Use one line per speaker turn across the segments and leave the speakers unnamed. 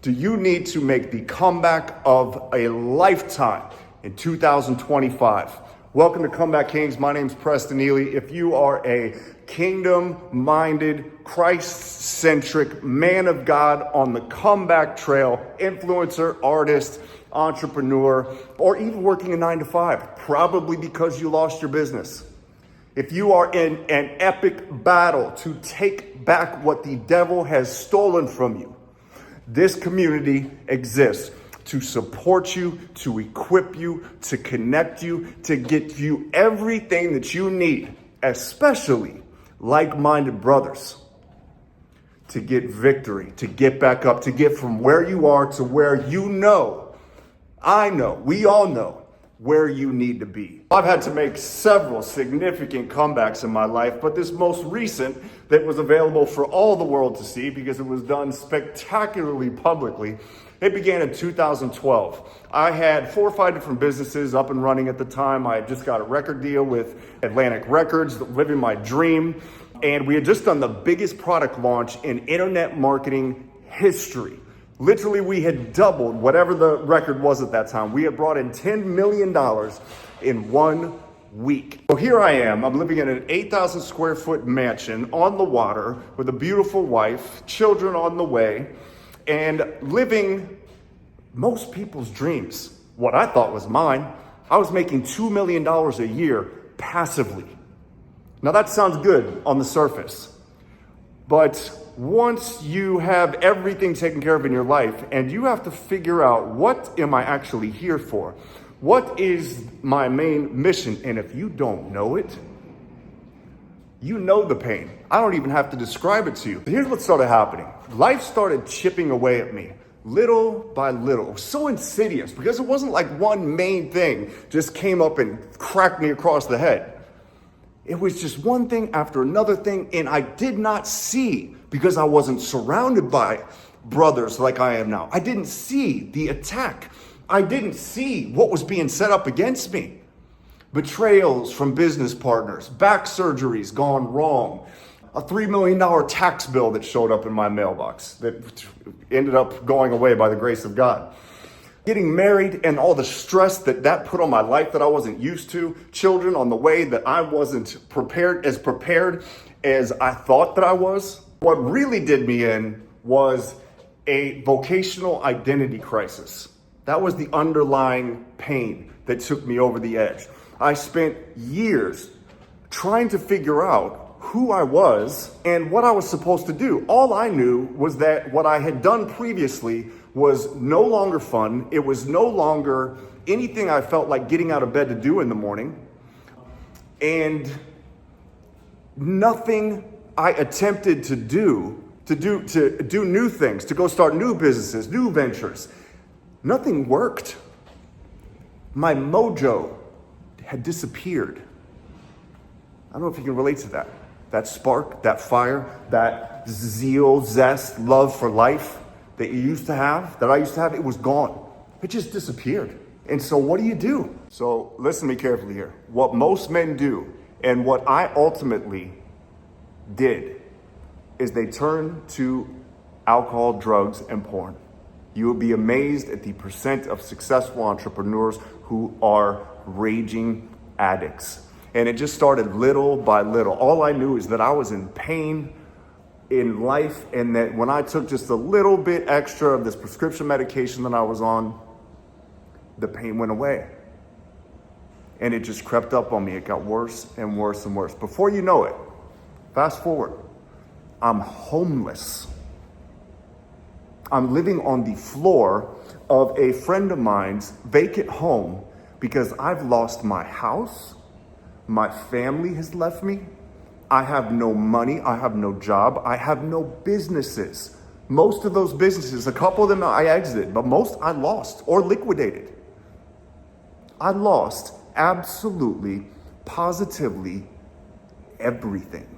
Do you need to make the comeback of a lifetime in 2025? Welcome to Comeback Kings. My name's Preston Neely. If you are a kingdom-minded, Christ-centric man of God on the comeback trail, influencer, artist, entrepreneur, or even working a 9-to-5, probably because you lost your business. If you are in an epic battle to take back what the devil has stolen from you, this community exists to support you, to equip you, to connect you, to get you everything that you need, especially like-minded brothers, to get victory, to get back up, to get from where you are to where you know, I know, we all know where you need to be. I've had to make several significant comebacks in my life, but this most recent that was available for all the world to see because it was done spectacularly publicly, it began in 2012. I had 4 or 5 different businesses up and running at the time. I had just got a record deal with Atlantic Records, living my dream, and we had just done the biggest product launch in internet marketing history. Literally, we had doubled whatever the record was at that time. We had brought in $10 million in 1 week. So here I am. I'm living in an 8,000 square foot mansion on the water with a beautiful wife, children on the way, and living most people's dreams. What I thought was mine. I was making $2 million a year passively. Now that sounds good on the surface, but once you have everything taken care of in your life and you have to figure out, what am I actually here for? What is my main mission? And if you don't know it, you know the pain. I don't even have to describe it to you. Here's what started happening. Life started chipping away at me little by little. It was so insidious because it wasn't like one main thing just came up and cracked me across the head. It was just one thing after another thing, and I did not see, because I wasn't surrounded by brothers like I am now. I didn't see the attack. I didn't see what was being set up against me. Betrayals from business partners, back surgeries gone wrong, a $3 million tax bill that showed up in my mailbox that ended up going away by the grace of God. Getting married and all the stress that put on my life that I wasn't used to. Children on the way that I wasn't prepared as I thought that I was. What really did me in was a vocational identity crisis. That was the underlying pain that took me over the edge. I spent years trying to figure out who I was and what I was supposed to do. All I knew was that what I had done previously was no longer fun. It was no longer anything I felt like getting out of bed to do in the morning. And nothing I attempted to do new things, to go start new businesses, new ventures, nothing worked. My mojo had disappeared. I don't know if you can relate to that. That spark, that fire, that zeal, zest, love for life that you used to have, that I used to have, it was gone. It just disappeared. And so what do? So listen to me carefully here. What most men do, and what I ultimately did, is they turn to alcohol, drugs, and porn. You will be amazed at the percent of successful entrepreneurs who are raging addicts. And it just started little by little. All I knew is that I was in pain in life, and that when I took just a little bit extra of this prescription medication that I was on, the pain went away. And it just crept up on me. It got worse and worse and worse. Before you know it, fast forward, I'm homeless. I'm living on the floor of a friend of mine's vacant home because I've lost my house. My family has left me. I have no money. I have no job. I have no businesses. Most of those businesses, a couple of them I exited, but most I lost or liquidated. I lost absolutely, positively everything.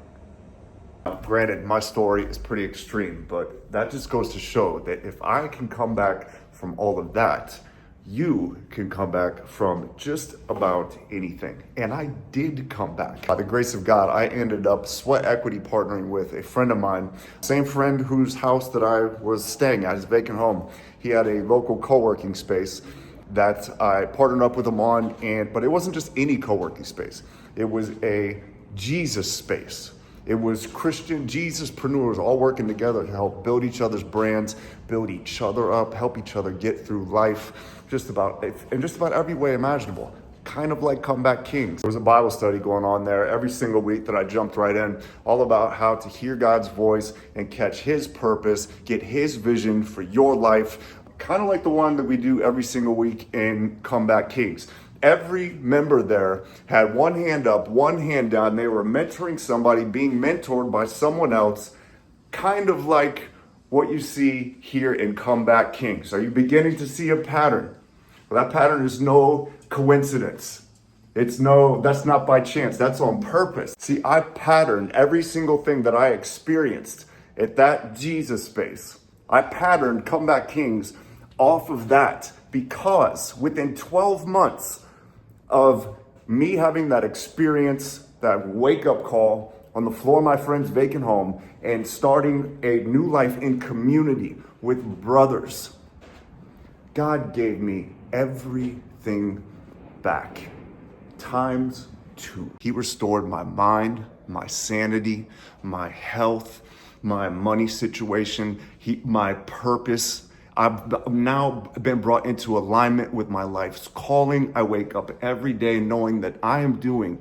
Granted, my story is pretty extreme, but that just goes to show that if I can come back from all of that, you can come back from just about anything. And I did come back. By the grace of God, I ended up sweat equity partnering with a friend of mine, same friend whose house that I was staying at, his vacant home. He had a local co-working space that I partnered up with him on, but it wasn't just any co-working space. It was a Jesus space. It was Christian Jesuspreneurs all working together to help build each other's brands, build each other up, help each other get through life, just about every way imaginable. Kind of like Comeback Kings. There was a Bible study going on there every single week that I jumped right in, all about how to hear God's voice and catch his purpose, get his vision for your life, kind of like the one that we do every single week in Comeback Kings. Every member there had one hand up, one hand down. They were mentoring somebody, being mentored by someone else, kind of like what you see here in Comeback Kings. Are you beginning to see a pattern? Well, that pattern is no coincidence. That's not by chance. That's on purpose. See, I patterned every single thing that I experienced at that Jesus space. I patterned Comeback Kings off of that because within 12 months of me having that experience, that wake-up call on the floor of my friend's vacant home and starting a new life in community with brothers, God gave me everything back, times 2. He restored my mind, my sanity, my health, my money situation, my purpose. I've now been brought into alignment with my life's calling. I wake up every day knowing that I am doing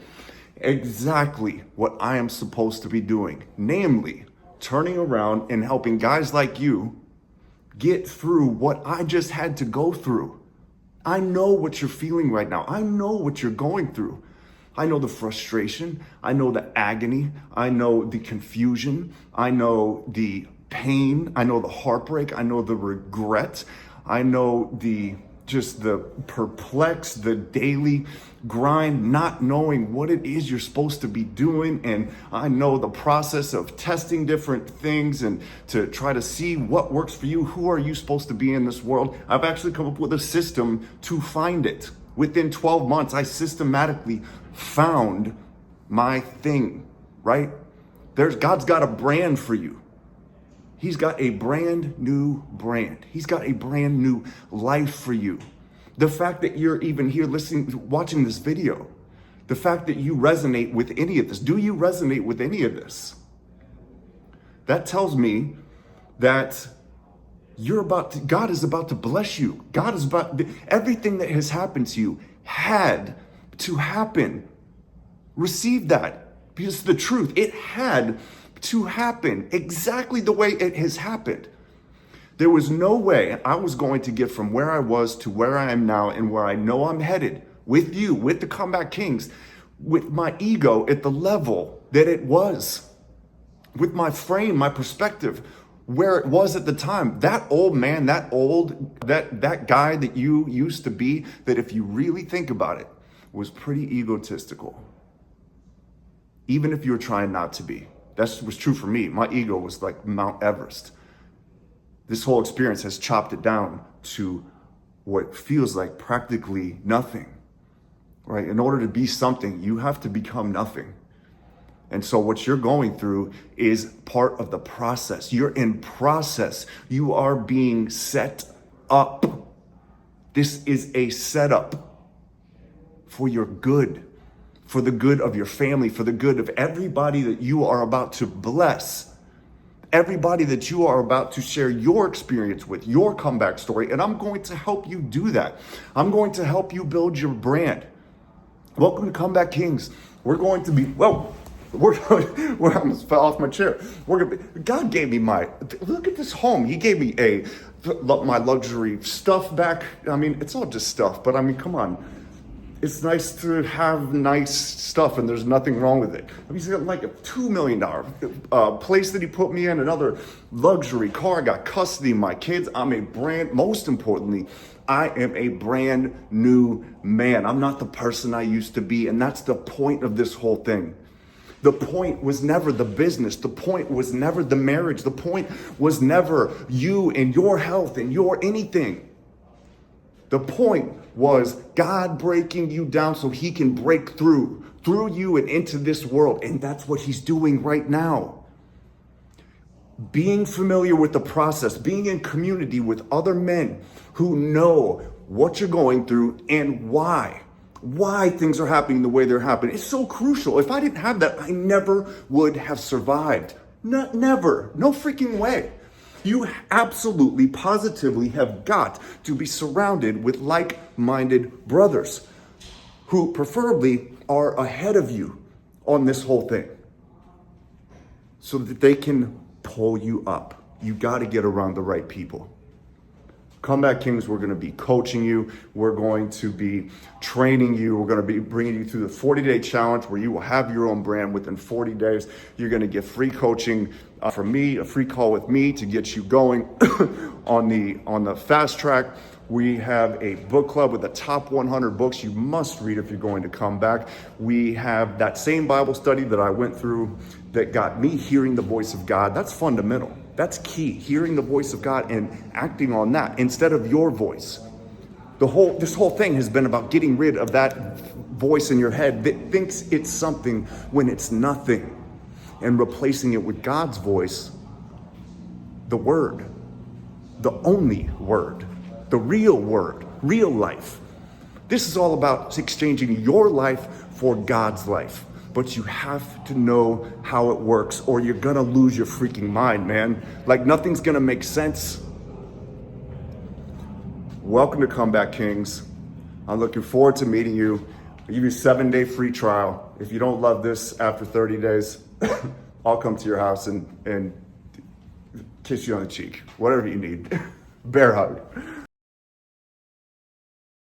exactly what I am supposed to be doing, namely turning around and helping guys like you get through what I just had to go through. I know what you're feeling right now. I know what you're going through. I know the frustration. I know the agony. I know the confusion. I know the pain. I know the heartbreak. I know the regret. I know the perplex, the daily grind, not knowing what it is you're supposed to be doing. And I know the process of testing different things and to try to see what works for you. Who are you supposed to be in this world? I've actually come up with a system to find it. Within 12 months, I systematically found my thing, right? God's got a brand for you. He's got a brand new brand. He's got a brand new life for you. The fact that you're even here watching this video, the fact that you resonate with any of this, do you resonate with any of this? That tells me that God is about to bless you. Everything that has happened to you had to happen. Receive that, because it's the truth. It had to happen exactly the way it has happened. There was no way I was going to get from where I was to where I am now and where I know I'm headed with you, with the Comeback Kings, with my ego at the level that it was, with my frame, my perspective, where it was at the time. That old man, that guy that you used to be, that if you really think about it, was pretty egotistical. Even if you were trying not to be. That was true for me. My ego was like Mount Everest. This whole experience has chopped it down to what feels like practically nothing, right? In order to be something, you have to become nothing. And so what you're going through is part of the process. You're in process. You are being set up. This is a setup for your good, for the good of your family, for the good of everybody that you are about to bless, everybody that you are about to share your experience with, your comeback story. And I'm going to help you do that. I'm going to help you build your brand. Welcome to Comeback Kings. We're going to be, we're I almost fell off my chair. God gave me look at this home. He gave me my luxury stuff back. I mean, it's all just stuff, but I mean, come on. It's nice to have nice stuff, and there's nothing wrong with it. I mean, he's got like a $2 million place that he put me in, another luxury car. I got custody of my kids. Most importantly, I am a brand new man. I'm not the person I used to be, and that's the point of this whole thing. The point was never the business. The point was never the marriage. The point was never you and your health and your anything. The point was God breaking you down so he can break through you and into this world. And that's what he's doing right now. Being familiar with the process, being in community with other men who know what you're going through and why things are happening the way they're happening. It's so crucial. If I didn't have that, I never would have survived. Never. No freaking way. You absolutely, positively have got to be surrounded with like-minded brothers who preferably are ahead of you on this whole thing so that they can pull you up. You got to get around the right people. Comeback Kings, we're going to be coaching you. We're going to be training you. We're going to be bringing you through the 40-day challenge where you will have your own brand within 40 days. You're going to get free coaching from me, a free call with me to get you going on the fast track. We have a book club with the top 100 books you must read if you're going to come back. We have that same Bible study that I went through that got me hearing the voice of God. That's fundamental. That's key, hearing the voice of God and acting on that instead of your voice. This whole thing has been about getting rid of that voice in your head that thinks it's something when it's nothing, and replacing it with God's voice, the Word, the only Word, the real Word, real life. This is all about exchanging your life for God's life. But you have to know how it works or you're gonna lose your freaking mind, man. Like nothing's gonna make sense. Welcome to Comeback Kings. I'm looking forward to meeting you. I'll give you a 7-day free trial. If you don't love this after 30 days, I'll come to your house and kiss you on the cheek, whatever you need. Bear hug.